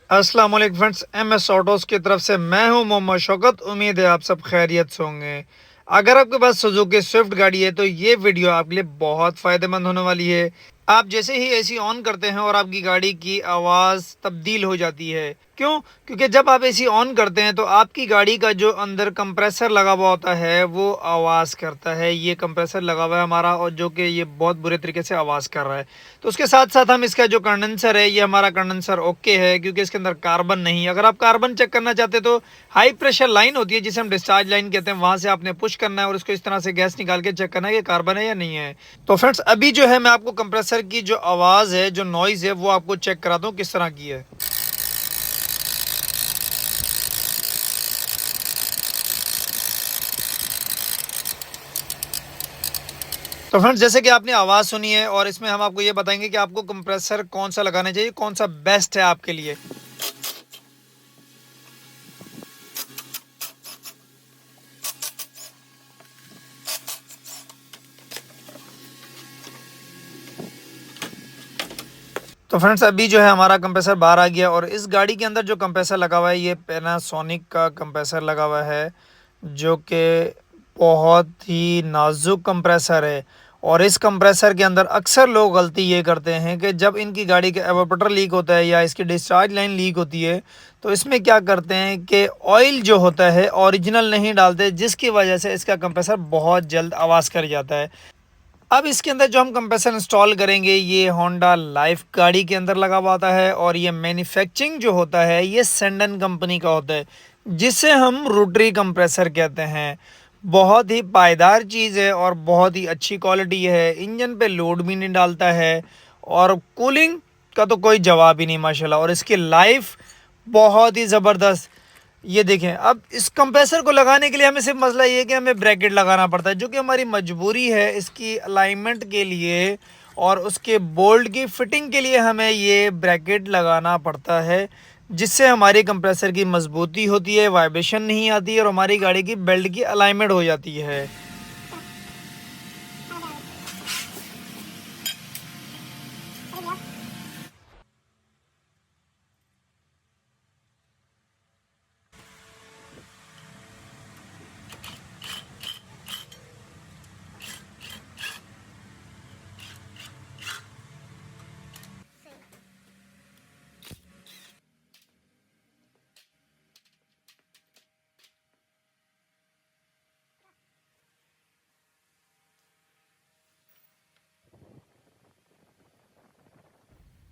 अस्सलाम वालेकुम friends, MS autos की तरफ से मैं हूं मोहम्मद शौकत। उम्मीद है आप सब खैरियत से होंगे। अगर आपके पास सुजुकी स्विफ्ट गाड़ी है तो ये वीडियो आपके लिए बहुत फ़ायदेमंद होने वाली है। आप जैसे ही एसी ऑन करते हैं और आपकी गाड़ी की आवाज़ तब्दील हो जाती है। क्यों? क्योंकि जब आप एसी ऑन करते हैं तो आपकी गाड़ी का जो अंदर कंप्रेसर लगा हुआ होता है वो आवाज़ करता है। ये कंप्रेसर लगा हुआ है हमारा, और जो कि ये बहुत बुरे तरीके से आवाज़ कर रहा है। तो उसके साथ साथ हम इसका जो कंडेंसर है, ये हमारा कंडेंसर ओके है, क्योंकि इसके अंदर कार्बन नहीं है। अगर आप कार्बन चेक करना चाहते तो हाई प्रेशर लाइन होती है जिसे हम डिस्चार्ज लाइन कहते हैं, वहां से आपने पुश करना है और उसको इस तरह से गैस निकाल के चेक करना है कि कार्बन है या नहीं है। तो फ्रेंड्स, अभी जो है मैं आपको कंप्रेसर की जो आवाज़ है, जो नॉइज़ है, वो आपको चेक कराता हूँ किस तरह की है। तो फ्रेंड्स, जैसे कि आपने आवाज़ सुनी है और इसमें हम आपको ये बताएंगे कि आपको कंप्रेसर कौन सा लगाना चाहिए, कौन सा बेस्ट है आपके लिए। तो फ्रेंड्स, अभी जो है हमारा कंप्रेसर बाहर आ गया, और इस गाड़ी के अंदर जो कंप्रेसर लगा हुआ है ये पैनासोनिक का कंप्रेसर लगा हुआ है, जो कि बहुत ही नाजुक कंप्रेसर है। और इस कंप्रेसर के अंदर अक्सर लोग गलती ये करते हैं कि जब इनकी गाड़ी का एवापोरेटर लीक होता है या इसकी डिस्चार्ज लाइन लीक होती है, तो इसमें क्या करते हैं कि ऑयल जो होता है ओरिजिनल नहीं डालते, जिसकी वजह से इसका कंप्रेसर बहुत जल्द आवाज़ कर जाता है। अब इसके अंदर जो हम कंप्रेसर इंस्टॉल करेंगे ये होंडा लाइफ गाड़ी के अंदर लगा हुआ आता है, और ये मैन्युफैक्चरिंग जो होता है ये सेंडन कंपनी का होता है, जिसे हम रोटरी कंप्रेसर कहते हैं। बहुत ही पायदार चीज़ है और बहुत ही अच्छी क्वालिटी है। इंजन पे लोड भी नहीं डालता है, और कूलिंग का तो कोई जवाब ही नहीं माशाल्लाह। और इसकी लाइफ बहुत ही ज़बरदस्त। ये देखें, अब इस कंप्रेसर को लगाने के लिए हमें सिर्फ मसला ये है कि हमें ब्रैकेट लगाना पड़ता है, जो कि हमारी मजबूरी है। इसकी अलाइनमेंट के लिए और उसके बोल्ट की फिटिंग के लिए हमें ये ब्रैकेट लगाना पड़ता है, जिससे हमारी कंप्रेसर की मजबूती होती है, वाइब्रेशन नहीं आती है और हमारी गाड़ी की बेल्ट की अलाइनमेंट हो जाती है।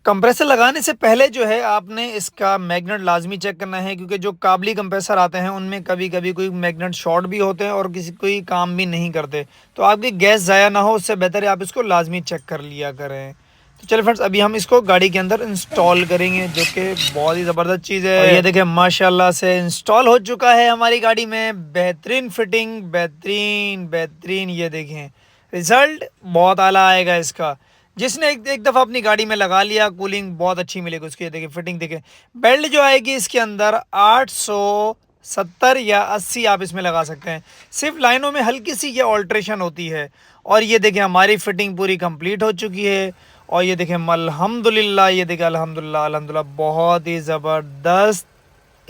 कंप्रेसर लगाने से पहले जो है आपने इसका मैग्नेट लाजमी चेक करना है, क्योंकि जो काबली कंप्रेसर आते हैं उनमें कभी कभी कोई मैग्नेट शॉर्ट भी होते हैं और किसी कोई काम भी नहीं करते। तो आपकी गैस ज़ाया ना हो, उससे बेहतर है आप इसको लाजमी चेक कर लिया करें। तो चलिए फ्रेंड्स, अभी हम इसको गाड़ी के अंदर इंस्टॉल करेंगे, जो कि बहुत ही ज़बरदस्त चीज़ है। और ये देखें, माशाल्लाह से इंस्टॉल हो चुका है हमारी गाड़ी में। बेहतरीन फिटिंग, बेहतरीन बेहतरीन। ये देखें, रिज़ल्ट बहुत आला आएगा इसका। जिसने एक दफ़ा अपनी गाड़ी में लगा लिया, कूलिंग बहुत अच्छी मिलेगी उसकी। देखिए फिटिंग, देखिए बेल्ट जो आएगी इसके अंदर 870 या 80 आप इसमें लगा सकते हैं। सिर्फ लाइनों में हल्की सी ये ऑल्ट्रेशन होती है। और ये देखिए हमारी फिटिंग पूरी कंप्लीट हो चुकी है। और ये देखें अल्हम्दुलिल्लाह, ये देखें अल्हम्दुलिल्लाह अल्हम्दुलिल्लाह, बहुत ही ज़बरदस्त।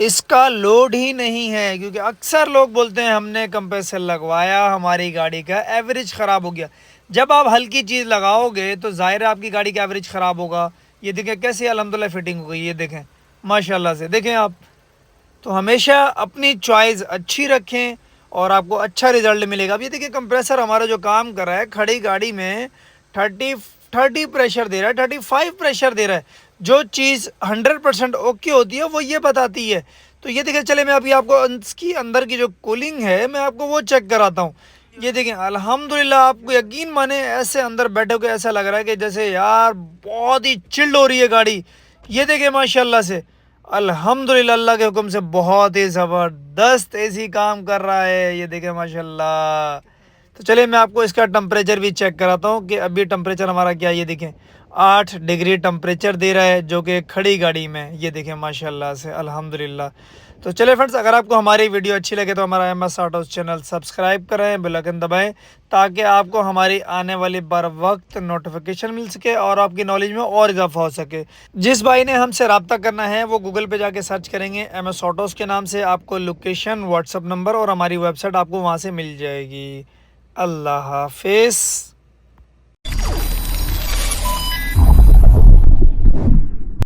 इसका लोड ही नहीं है, क्योंकि अक्सर लोग बोलते हैं हमने कंप्रेसर लगवाया, हमारी गाड़ी का एवरेज ख़राब हो गया। जब आप हल्की चीज़ लगाओगे तो ज़ाहिर है आपकी गाड़ी का एवरेज ख़राब होगा। ये देखें कैसे अल्हम्दुलिल्लाह फिटिंग हो गई, ये देखें माशाल्लाह से। देखें आप, तो हमेशा अपनी चॉइस अच्छी रखें और आपको अच्छा रिजल्ट मिलेगा। अब ये देखिए कंप्रेसर हमारा जो काम कर रहा है, खड़ी गाड़ी में 30 प्रेशर दे रहा है, 35 प्रेशर दे रहा है। जो चीज़ 100% ओके होती है वो ये बताती है। तो ये देखिए, चले मैं अभी आपको इसकी अंदर की जो कूलिंग है मैं आपको वो चेक कराता हूँ। ये देखें अल्हम्दुलिल्लाह, आपको यकीन माने ऐसे अंदर बैठे के ऐसा लग रहा है कि जैसे यार बहुत ही चिल्ड हो रही है गाड़ी। ये देखें माशाल्लाह से, अल्हम्दुलिल्लाह, अल्लाह के हुक्म से बहुत ही ज़बरदस्त एसी काम कर रहा है। ये देखें माशाल्लाह। तो चलिए मैं आपको इसका टेम्परेचर भी चेक कराता हूँ कि अभी टेम्परेचर हमारा क्या है। ये देखें 8 डिग्री टेम्परेचर दे रहा है, जो कि खड़ी गाड़ी में। ये देखें माशाल्लाह से, अल्हम्दुलिल्लाह। तो चलिए फ्रेंड्स, अगर आपको हमारी वीडियो अच्छी लगे तो हमारा MS ऑटोज़ चैनल सब्सक्राइब करें, बेल आइकन दबाएं, ताकि आपको हमारी आने वाली बर वक्त नोटिफिकेशन मिल सके और आपकी नॉलेज में और इजाफा हो सके। जिस भाई ने हमसे रब्ता करना है वो गूगल पे जाके सर्च करेंगे MS ऑटोज़ के नाम से, आपको लोकेशन, व्हाट्सअप नंबर और हमारी वेबसाइट आपको वहाँ से मिल जाएगी। अल्लाह हाफिज़।